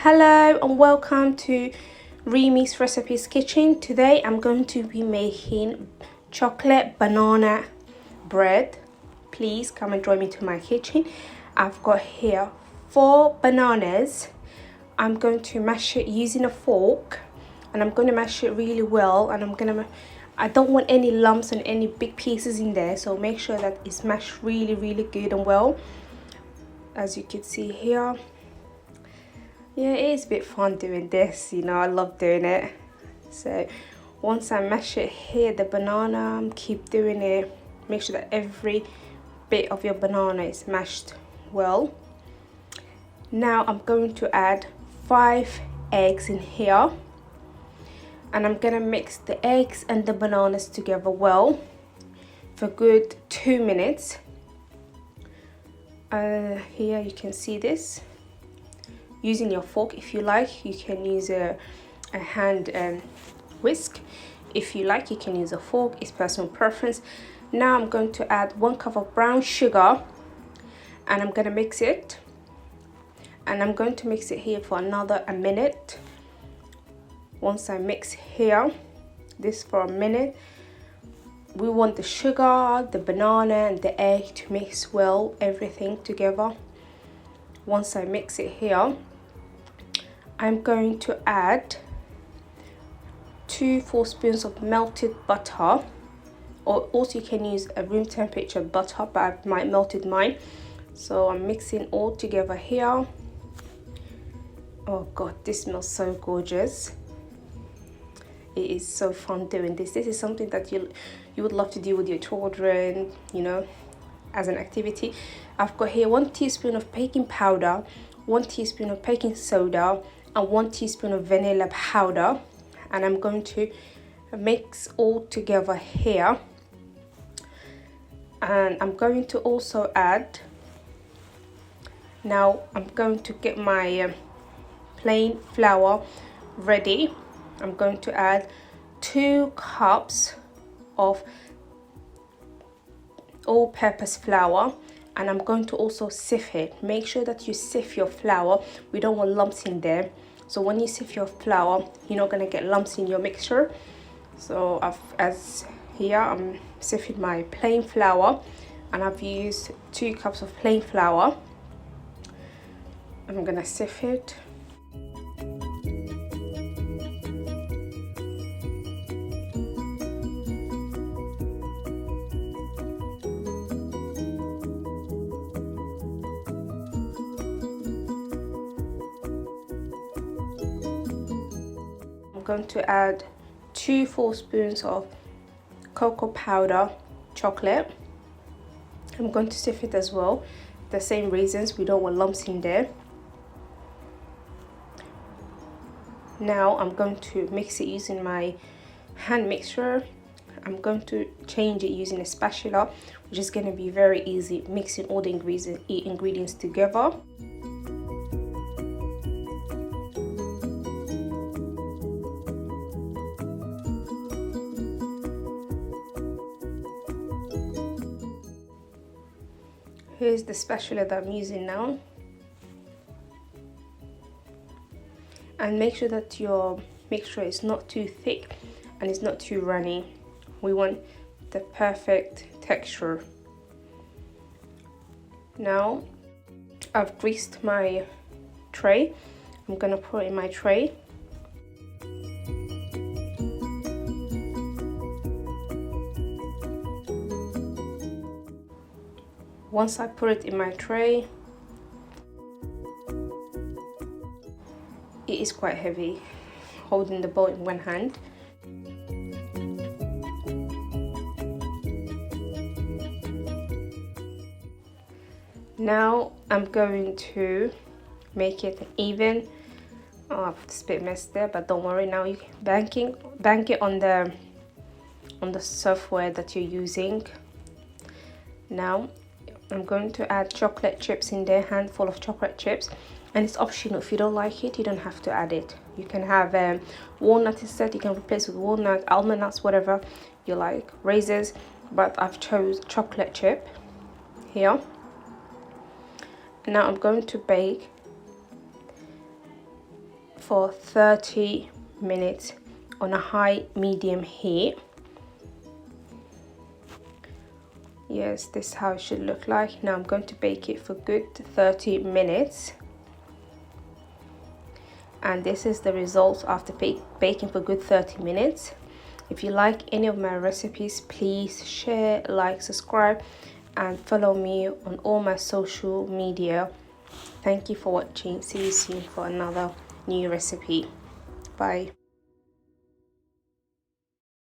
Hello and welcome to Reemies Recipes Kitchen. Today I'm going to be making chocolate banana bread. Please come and join me to my kitchen. I've got here 4 bananas. I'm going to mash it using a fork and I'm going to mash it really well, and I don't want any lumps and any big pieces in there, so make sure that it's mashed really good and well, as you can see here. Yeah, it is a bit fun doing this, you know, I love doing it. So once I mash it here, the banana, keep doing it. Make sure that every bit of your banana is mashed well. Now I'm going to add 5 eggs in here. And I'm gonna mix the eggs and the bananas together well for good 2 minutes. Here you can see this. Using your fork, if you like, you can use a hand whisk. If you like, you can use a fork. It's personal preference. Now I'm going to add 1 cup of brown sugar, and I'm going to mix it. And I'm going to mix it here for another minute. Once I mix here, this for a minute, we want the sugar, the banana, and the egg to mix well, everything together. Once I mix it here, I'm going to add 2 full spoons of melted butter, or also you can use a room temperature butter, but I've melted mine. So I'm mixing all together here. Oh god, this smells so gorgeous. It is so fun doing this. This is something that you would love to do with your children, you know, as an activity. I've got here 1 teaspoon of baking powder, 1 teaspoon of baking soda, and 1 teaspoon of vanilla powder, and I'm going to mix all together here. And I'm going to also add, now I'm going to get my plain flour ready. I'm going to add 2 cups of all-purpose flour, and I'm going to also sift it. Make sure that you sift your flour. We don't want lumps in there. So when you sift your flour, you're not going to get lumps in your mixture. So I'm sifting my plain flour, and I've used 2 cups of plain flour. I'm going to sift it. I'm going to add 2 full spoons of cocoa powder chocolate. I'm going to sift it as well. The same reasons, we don't want lumps in there. Now I'm going to mix it using my hand mixer. I'm going to change it using a spatula, which is going to be very easy, mixing all the ingredients together. Here's the spatula that I'm using now. And make sure that your mixture is not too thick and it's not too runny. We want the perfect texture. Now I've greased my tray. I'm gonna put it in my tray. Once I put it in my tray, it is quite heavy, holding the bowl in one hand. Now I'm going to make it even. Oh, it's a bit messed there, but don't worry. Now you can bank it on the software that you're using. Now I'm going to add chocolate chips in there, handful of chocolate chips, and it's optional. If you don't like it, you don't have to add it. You can have walnut instead. You can replace with walnut, almond nuts, whatever you like, raisins, but I've chose chocolate chip here. Now I'm going to bake for 30 minutes on a high medium heat. Yes, this is how it should look like. Now I'm going to bake it for good 30 minutes. And this is the result after baking for good 30 minutes. If you like any of my recipes, please share, like, subscribe, and follow me on all my social media. Thank you for watching. See you soon for another new recipe. Bye.